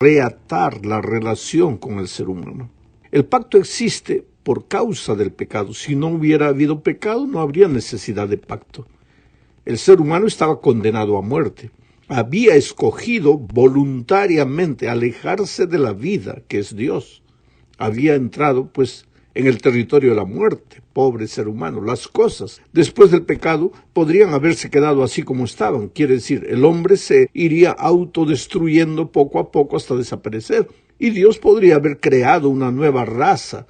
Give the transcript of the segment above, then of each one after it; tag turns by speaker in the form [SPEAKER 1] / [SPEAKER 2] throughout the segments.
[SPEAKER 1] reatar la relación con el ser humano. El pacto existe por causa del pecado. Si no hubiera habido pecado, no habría necesidad de pacto. El ser humano estaba condenado a muerte. Había escogido voluntariamente alejarse de la vida, que es Dios. Había entrado, pues, en el territorio de la muerte, pobre ser humano. Las cosas, después del pecado, podrían haberse quedado así como estaban. Quiere decir, el hombre se iría autodestruyendo poco a poco hasta desaparecer. Y Dios podría haber creado una nueva raza.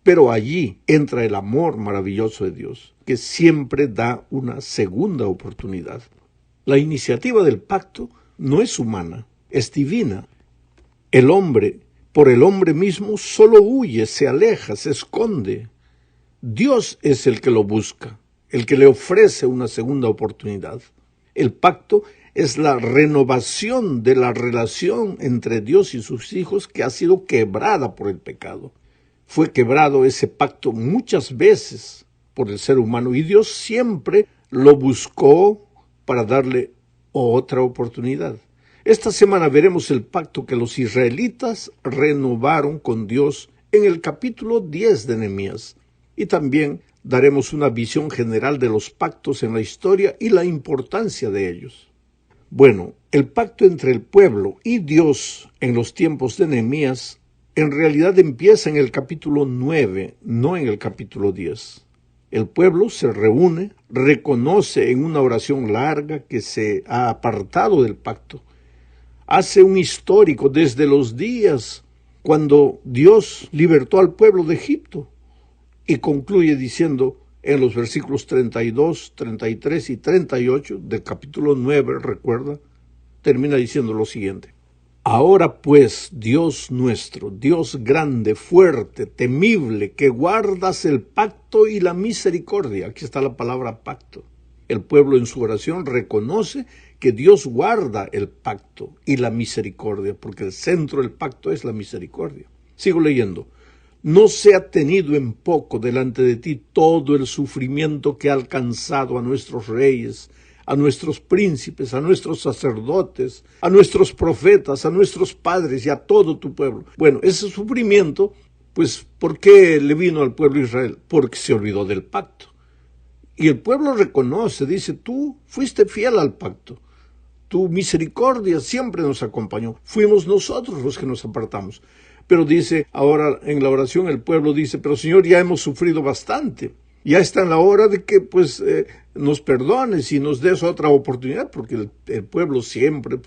[SPEAKER 1] Pero allí entra el amor maravilloso de Dios, que siempre da una segunda oportunidad. La iniciativa del pacto no es humana, es divina. El hombre, por el hombre mismo, solo huye, se aleja, se esconde. Dios es el que lo busca, el que le ofrece una segunda oportunidad. El pacto es la renovación de la relación entre Dios y sus hijos que ha sido quebrada por el pecado. Fue quebrado ese pacto muchas veces por el ser humano y Dios siempre lo buscó para darle otra oportunidad. Esta semana veremos el pacto que los israelitas renovaron con Dios en el capítulo 10 de Nehemías. Y también daremos una visión general de los pactos en la historia y la importancia de ellos. Bueno, el pacto entre el pueblo y Dios en los tiempos de Nehemías en realidad empieza en el capítulo 9, no en el capítulo 10. El pueblo se reúne, reconoce en una oración larga que se ha apartado del pacto. Hace un histórico desde los días cuando Dios libertó al pueblo de Egipto y concluye diciendo en los versículos 32, 33 y 38 del capítulo 9, recuerda, termina diciendo lo siguiente. Ahora pues, Dios nuestro, Dios grande, fuerte, temible, que guardas el pacto y la misericordia. Aquí está la palabra pacto. El pueblo en su oración reconoce que Dios guarda el pacto y la misericordia, porque el centro del pacto es la misericordia. Sigo leyendo. No sea tenido en poco delante de ti todo el sufrimiento que ha alcanzado a nuestros reyes, a nuestros príncipes, a nuestros sacerdotes, a nuestros profetas, a nuestros padres y a todo tu pueblo. Bueno, ese sufrimiento, pues, ¿por qué le vino al pueblo de Israel? Porque se olvidó del pacto. Y el pueblo reconoce, dice, tú fuiste fiel al pacto. Tu misericordia siempre nos acompañó. Fuimos nosotros los que nos apartamos. Pero dice, ahora en la oración el pueblo dice, pero Señor, ya hemos sufrido bastante. Ya está en la hora de que nos perdones y nos des otra oportunidad, porque el pueblo siempre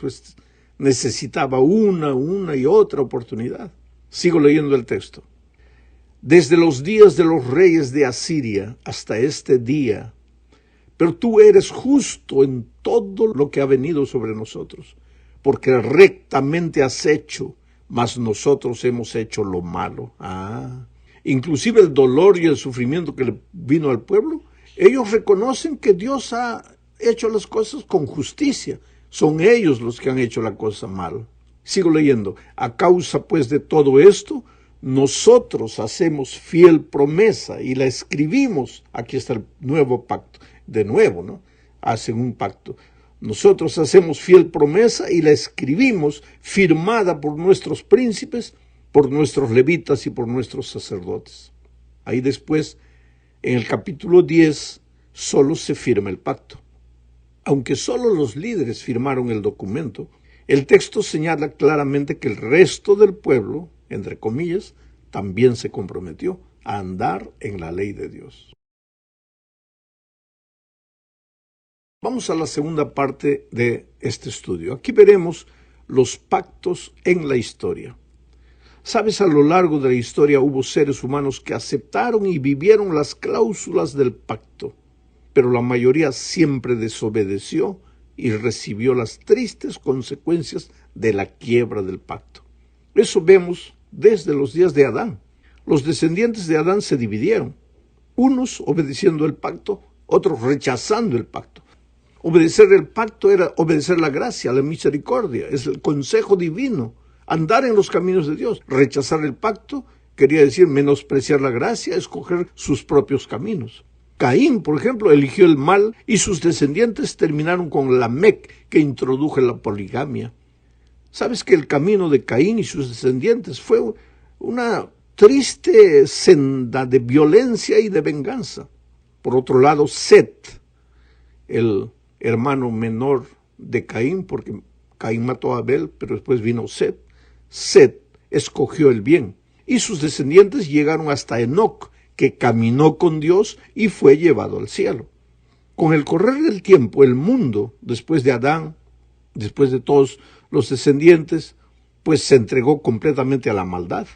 [SPEAKER 1] necesitaba una y otra oportunidad. Sigo leyendo el texto. Desde los días de los reyes de Asiria hasta este día, pero tú eres justo en todo lo que ha venido sobre nosotros, porque rectamente has hecho, mas nosotros hemos hecho lo malo. Inclusive el dolor y el sufrimiento que le vino al pueblo, ellos reconocen que Dios ha hecho las cosas con justicia. Son ellos los que han hecho la cosa mal. Sigo leyendo. A causa pues de todo esto, nosotros hacemos fiel promesa y la escribimos. Aquí está el nuevo pacto. De nuevo, ¿no? Hacen un pacto. Nosotros hacemos fiel promesa y la escribimos, firmada por nuestros príncipes, por nuestros levitas y por nuestros sacerdotes. Ahí después, en el capítulo 10, solo se firma el pacto. Aunque solo los líderes firmaron el documento, el texto señala claramente que el resto del pueblo, entre comillas, también se comprometió a andar en la ley de Dios. Vamos a la segunda parte de este estudio. Aquí veremos los pactos en la historia. Sabes, a lo largo de la historia hubo seres humanos que aceptaron y vivieron las cláusulas del pacto, pero la mayoría siempre desobedeció y recibió las tristes consecuencias de la quiebra del pacto. Eso vemos desde los días de Adán. Los descendientes de Adán se dividieron, unos obedeciendo el pacto, otros rechazando el pacto. Obedecer el pacto era obedecer la gracia, la misericordia, es el consejo divino. Andar en los caminos de Dios. Rechazar el pacto quería decir menospreciar la gracia, escoger sus propios caminos. Caín, por ejemplo, eligió el mal y sus descendientes terminaron con Lamec, que introdujo la poligamia. Sabes que el camino de Caín y sus descendientes fue una triste senda de violencia y de venganza. Por otro lado, Set, el hermano menor de Caín, porque Caín mató a Abel, pero después vino Set. Set escogió el bien, y sus descendientes llegaron hasta Enoc, que caminó con Dios y fue llevado al cielo. Con el correr del tiempo, el mundo, después de Adán, después de todos los descendientes, pues se entregó completamente a la maldad.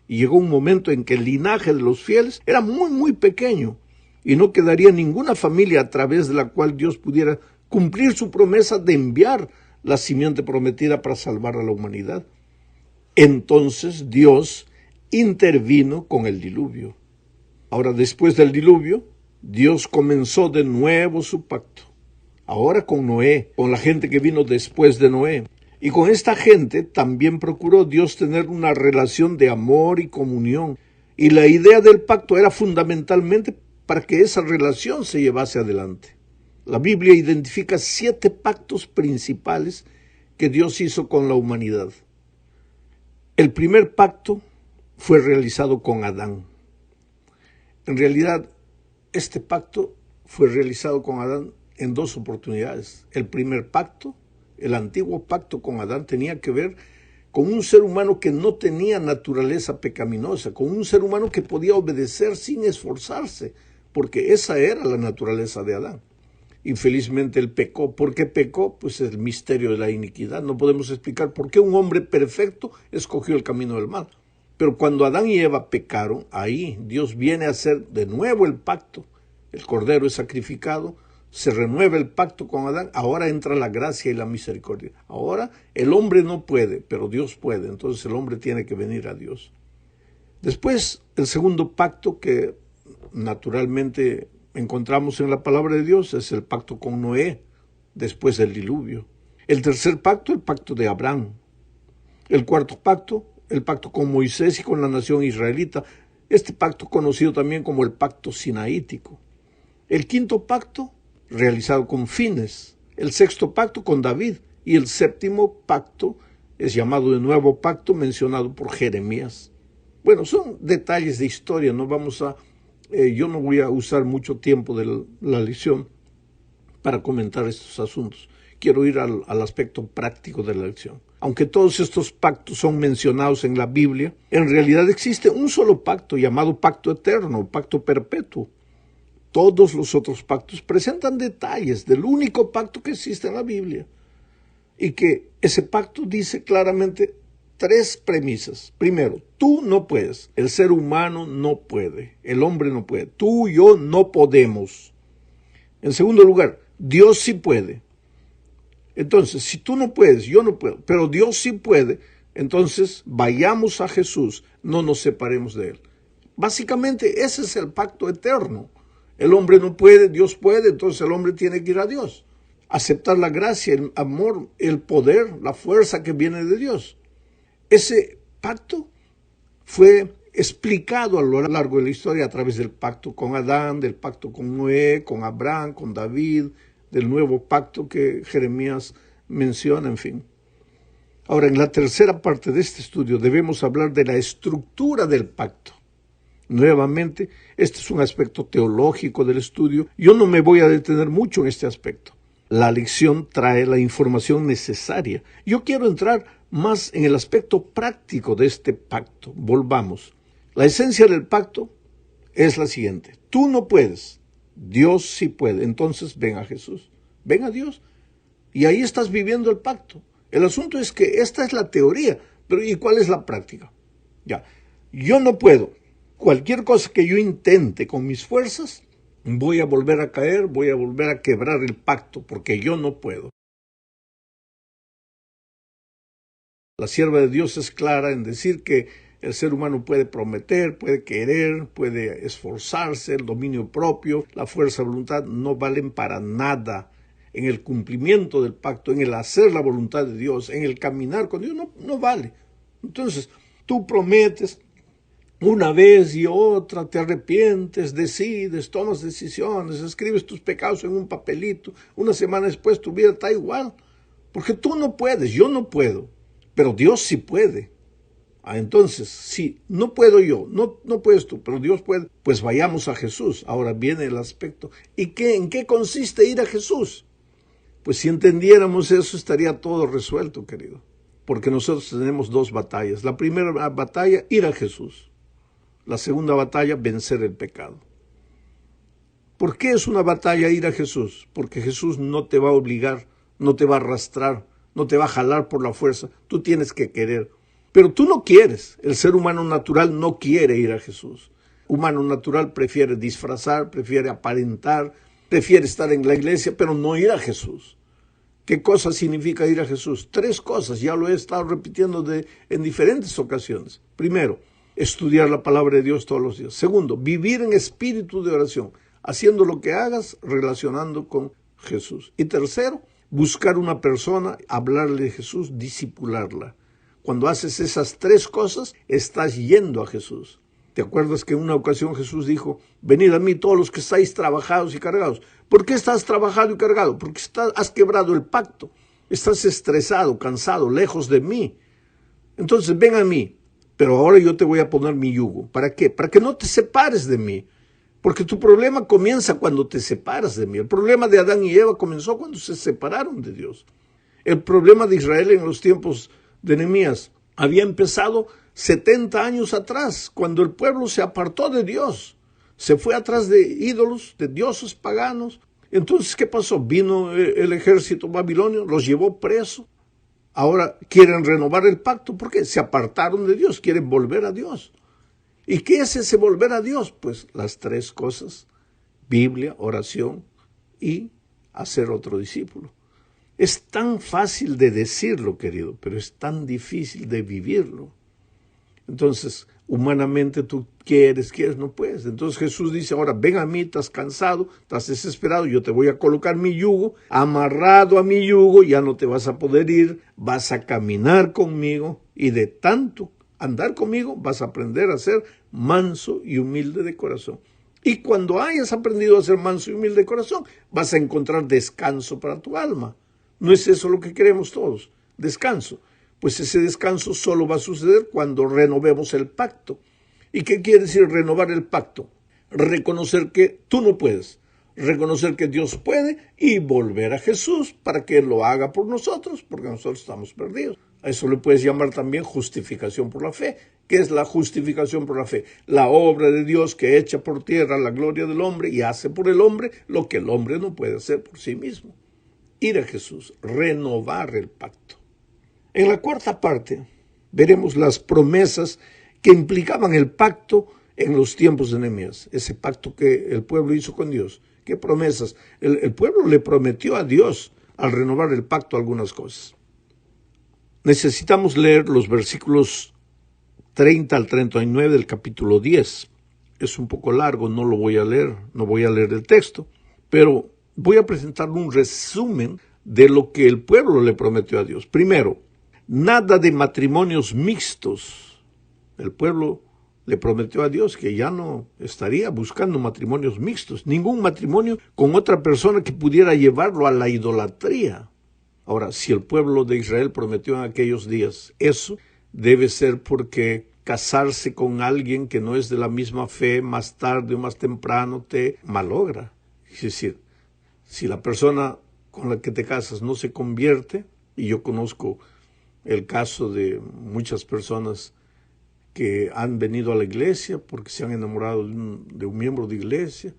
[SPEAKER 1] Y llegó un momento en que el linaje de los fieles era muy, muy pequeño, y no quedaría ninguna familia a través de la cual Dios pudiera cumplir su promesa de enviar la simiente prometida para salvar a la humanidad. Entonces Dios intervino con el diluvio. Ahora, después del diluvio, Dios comenzó de nuevo su pacto. Ahora con Noé, con la gente que vino después de Noé. Y con esta gente también procuró Dios tener una relación de amor y comunión. Y la idea del pacto era fundamentalmente para que esa relación se llevase adelante. La Biblia identifica 7 pactos principales que Dios hizo con la humanidad. El primer pacto fue realizado con Adán. En realidad, este pacto fue realizado con Adán en 2 oportunidades. El primer pacto, el antiguo pacto con Adán, tenía que ver con un ser humano que no tenía naturaleza pecaminosa, con un ser humano que podía obedecer sin esforzarse, porque esa era la naturaleza de Adán. Infelizmente él pecó. ¿Por qué pecó? Pues el misterio de la iniquidad. No podemos explicar por qué un hombre perfecto escogió el camino del mal. Pero cuando Adán y Eva pecaron, ahí Dios viene a hacer de nuevo el pacto. El cordero es sacrificado, se renueva el pacto con Adán, ahora entra la gracia y la misericordia. Ahora el hombre no puede, pero Dios puede, entonces el hombre tiene que venir a Dios. Después, el segundo pacto que naturalmente encontramos en la palabra de Dios es el pacto con Noé, después del diluvio. El tercer pacto, el pacto de Abraham. El cuarto pacto, el pacto con Moisés y con la nación israelita. Este pacto conocido también como el pacto sinaítico. El quinto pacto, realizado con Fines. El sexto pacto con David. Y el séptimo pacto es llamado de nuevo pacto, mencionado por Jeremías. Bueno, son detalles de historia, yo no voy a usar mucho tiempo de la lección para comentar estos asuntos. Quiero ir al aspecto práctico de la lección. Aunque todos estos pactos son mencionados en la Biblia, en realidad existe un solo pacto llamado pacto eterno, pacto perpetuo. Todos los otros pactos presentan detalles del único pacto que existe en la Biblia. Y que ese pacto dice claramente 3 premisas. Primero, tú no puedes. El ser humano no puede. El hombre no puede. Tú y yo no podemos. En segundo lugar, Dios sí puede. Entonces, si tú no puedes, yo no puedo, pero Dios sí puede, entonces vayamos a Jesús, no nos separemos de Él. Básicamente, ese es el pacto eterno. El hombre no puede, Dios puede, entonces el hombre tiene que ir a Dios. Aceptar la gracia, el amor, el poder, la fuerza que viene de Dios. Ese pacto fue explicado a lo largo de la historia a través del pacto con Adán, del pacto con Noé, con Abraham, con David, del nuevo pacto que Jeremías menciona, en fin. Ahora, en la tercera parte de este estudio debemos hablar de la estructura del pacto. Nuevamente, este es un aspecto teológico del estudio. Yo no me voy a detener mucho en este aspecto. La lección trae la información necesaria. Yo quiero entrar más en el aspecto práctico de este pacto. Volvamos. La esencia del pacto es la siguiente. Tú no puedes. Dios sí puede. Entonces ven a Jesús. Ven a Dios. Y ahí estás viviendo el pacto. El asunto es que esta es la teoría. Pero ¿y cuál es la práctica? Ya. Yo no puedo. Cualquier cosa que yo intente con mis fuerzas, voy a volver a caer, voy a volver a quebrar el pacto, porque yo no puedo. La sierva de Dios es clara en decir que el ser humano puede prometer, puede querer, puede esforzarse, el dominio propio, la fuerza de voluntad no valen para nada en el cumplimiento del pacto, en el hacer la voluntad de Dios, en el caminar con Dios, no vale. Entonces, tú prometes una vez y otra, te arrepientes, decides, tomas decisiones, escribes tus pecados en un papelito, una semana después tu vida está igual, porque tú no puedes, yo no puedo. pero Dios sí puede. Entonces, si no puedo yo, no puedes tú, pero Dios puede, pues vayamos a Jesús. Ahora viene el aspecto. ¿Y en qué consiste ir a Jesús? Pues si entendiéramos eso, estaría todo resuelto, querido. Porque nosotros tenemos dos batallas. La primera batalla, ir a Jesús. La segunda batalla, vencer el pecado. ¿Por qué es una batalla ir a Jesús? Porque Jesús no te va a obligar, no te va a arrastrar, no te va a jalar por la fuerza. Tú tienes que querer. Pero tú no quieres. El ser humano natural no quiere ir a Jesús. Humano natural prefiere disfrazar, prefiere aparentar, prefiere estar en la iglesia, pero no ir a Jesús. ¿Qué cosa significa ir a Jesús? 3 cosas, ya lo he estado repitiendo en diferentes ocasiones. Primero, estudiar la palabra de Dios todos los días. Segundo, vivir en espíritu de oración, haciendo lo que hagas, relacionando con Jesús. Y tercero, buscar una persona, hablarle de Jesús, discipularla. Cuando haces esas 3 cosas, estás yendo a Jesús. ¿Te acuerdas que en una ocasión Jesús dijo, venid a mí todos los que estáis trabajados y cargados? ¿Por qué estás trabajado y cargado? Porque has quebrado el pacto. Estás estresado, cansado, lejos de mí. Entonces ven a mí, pero ahora yo te voy a poner mi yugo. ¿Para qué? Para que no te separes de mí. Porque tu problema comienza cuando te separas de mí. El problema de Adán y Eva comenzó cuando se separaron de Dios. El problema de Israel en los tiempos de Nehemías había empezado 70 años atrás, cuando el pueblo se apartó de Dios, se fue atrás de ídolos, de dioses paganos. Entonces, ¿qué pasó? Vino el ejército babilonio, los llevó presos. Ahora quieren renovar el pacto porque se apartaron de Dios, quieren volver a Dios. ¿Y qué es ese volver a Dios? Pues las 3 cosas: Biblia, oración y hacer otro discípulo. Es tan fácil de decirlo, querido, pero es tan difícil de vivirlo. Entonces, humanamente tú quieres, no puedes. Entonces Jesús dice, ahora ven a mí, estás cansado, estás desesperado, yo te voy a colocar mi yugo, amarrado a mi yugo, ya no te vas a poder ir, vas a caminar conmigo y de tanto andar conmigo vas a aprender a ser manso y humilde de corazón. Y cuando hayas aprendido a ser manso y humilde de corazón, vas a encontrar descanso para tu alma. ¿No es eso lo que queremos todos? Descanso. Pues ese descanso solo va a suceder cuando renovemos el pacto. ¿Y qué quiere decir renovar el pacto? Reconocer que tú no puedes, reconocer que Dios puede y volver a Jesús para que Él lo haga por nosotros, porque nosotros estamos perdidos. A eso le puedes llamar también justificación por la fe. ¿Qué es la justificación por la fe? La obra de Dios que echa por tierra la gloria del hombre y hace por el hombre lo que el hombre no puede hacer por sí mismo. Ir a Jesús, renovar el pacto. En la 4ª parte veremos las promesas que implicaban el pacto en los tiempos de Nehemías, ese pacto que el pueblo hizo con Dios. ¿Qué promesas? El pueblo le prometió a Dios al renovar el pacto algunas cosas. Necesitamos leer los versículos 30 al 39 del capítulo 10. Es un poco largo, no lo voy a leer, no voy a leer el texto, pero voy a presentar un resumen de lo que el pueblo le prometió a Dios. Primero, nada de matrimonios mixtos. El pueblo le prometió a Dios que ya no estaría buscando matrimonios mixtos, ningún matrimonio con otra persona que pudiera llevarlo a la idolatría. Ahora, si el pueblo de Israel prometió en aquellos días eso, debe ser porque casarse con alguien que no es de la misma fe, más tarde o más temprano te malogra. Es decir, si la persona con la que te casas no se convierte, y yo conozco el caso de muchas personas que han venido a la iglesia porque se han enamorado de un miembro de iglesia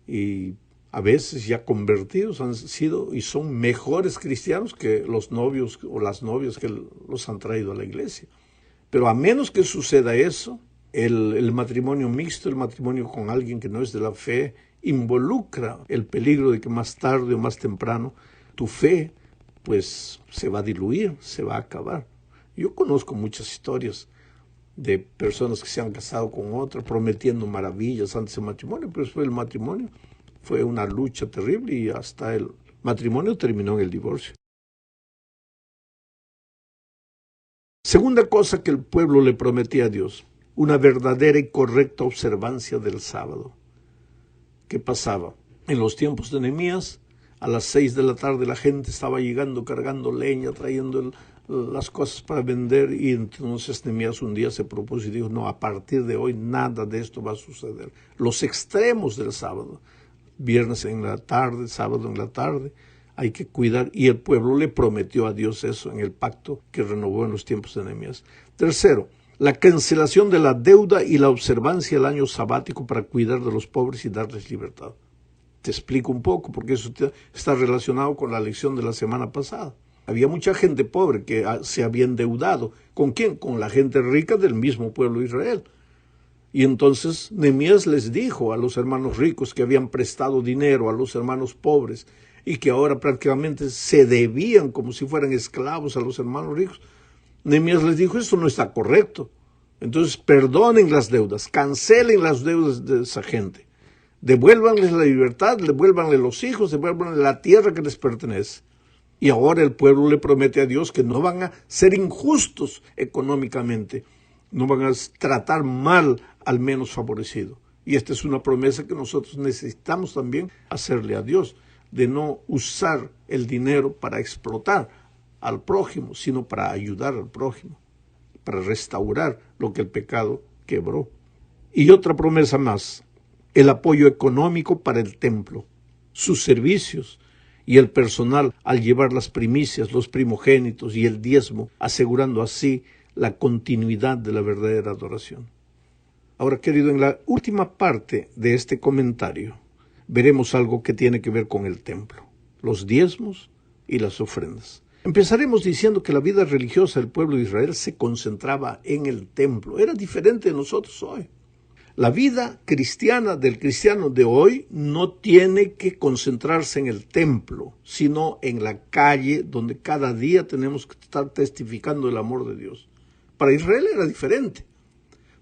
[SPEAKER 1] y a veces ya convertidos han sido y son mejores cristianos que los novios o las novias que los han traído a la iglesia. Pero a menos que suceda eso, el matrimonio mixto, el matrimonio con alguien que no es de la fe, involucra el peligro de que más tarde o más temprano tu fe pues se va a diluir, se va a acabar. Yo conozco muchas historias de personas que se han casado con otra, prometiendo maravillas antes del matrimonio, pero después del matrimonio fue una lucha terrible y hasta el matrimonio terminó en el divorcio. Segunda cosa que el pueblo le prometía a Dios, una verdadera y correcta observancia del sábado. ¿Qué pasaba? En los tiempos de Nehemías, a las 6 de la tarde la gente estaba llegando, cargando leña, trayendo las cosas para vender, y entonces Nehemías un día se propuso y dijo, no, a partir de hoy nada de esto va a suceder. Los extremos del sábado, viernes en la tarde, sábado en la tarde, hay que cuidar, y el pueblo le prometió a Dios eso en el pacto que renovó en los tiempos de Nehemías. Tercero, la cancelación de la deuda y la observancia del año sabático para cuidar de los pobres y darles libertad. Te explico un poco, porque eso está relacionado con la lección de la semana pasada. Había mucha gente pobre que se había endeudado. ¿Con quién? Con la gente rica del mismo pueblo de Israel. Y entonces Nehemías les dijo a los hermanos ricos que habían prestado dinero a los hermanos pobres y que ahora prácticamente se debían como si fueran esclavos a los hermanos ricos. Nehemías les dijo, esto no está correcto. Entonces perdonen las deudas, cancelen las deudas de esa gente. Devuélvanles la libertad, devuélvanle los hijos, devuélvanle la tierra que les pertenece. Y ahora el pueblo le promete a Dios que no van a ser injustos económicamente, no van a tratar mal al menos favorecido. Y esta es una promesa que nosotros necesitamos también hacerle a Dios, de no usar el dinero para explotar al prójimo, sino para ayudar al prójimo, para restaurar lo que el pecado quebró. Y otra promesa más, el apoyo económico para el templo, sus servicios y el personal al llevar las primicias, los primogénitos y el diezmo, asegurando así la continuidad de la verdadera adoración. Ahora, querido, en la última parte de este comentario veremos algo que tiene que ver con el templo, los diezmos y las ofrendas. Empezaremos diciendo que la vida religiosa del pueblo de Israel se concentraba en el templo. Era diferente de nosotros hoy. La vida cristiana del cristiano de hoy no tiene que concentrarse en el templo, sino en la calle, donde cada día tenemos que estar testificando el amor de Dios. Para Israel era diferente,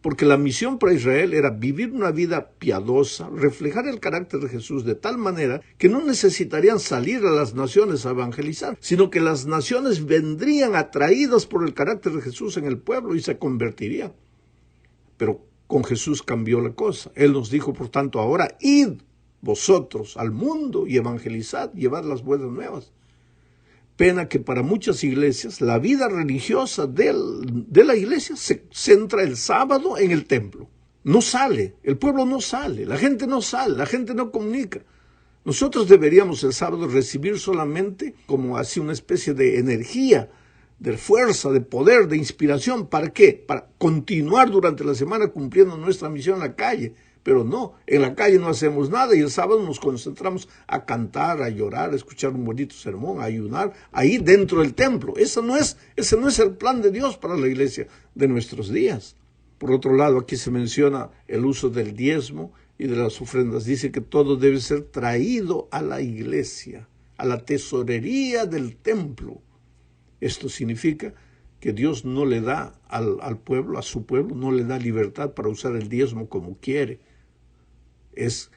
[SPEAKER 1] porque la misión para Israel era vivir una vida piadosa, reflejar el carácter de Jesús de tal manera que no necesitarían salir a las naciones a evangelizar, sino que las naciones vendrían atraídas por el carácter de Jesús en el pueblo y se convertirían. Pero con Jesús cambió la cosa. Él nos dijo, por tanto, ahora, id vosotros al mundo y evangelizad, llevad las buenas nuevas. Pena que para muchas iglesias, la vida religiosa de la iglesia se centra el sábado en el templo. No sale, el pueblo no sale, la gente no sale, la gente no comunica. Nosotros deberíamos el sábado recibir solamente como así una especie de energía, de fuerza, de poder, de inspiración. ¿Para qué? Para continuar durante la semana cumpliendo nuestra misión en la calle. Pero no, en la calle no hacemos nada y el sábado nos concentramos a cantar, a llorar, a escuchar un bonito sermón, a ayunar, ahí dentro del templo. Ese no es el plan de Dios para la iglesia de nuestros días. Por otro lado, aquí se menciona el uso del diezmo y de las ofrendas. Dice que todo debe ser traído a la iglesia, a la tesorería del templo. Esto significa que Dios no le da al pueblo, a su pueblo, no le da libertad para usar el diezmo como quiere. Es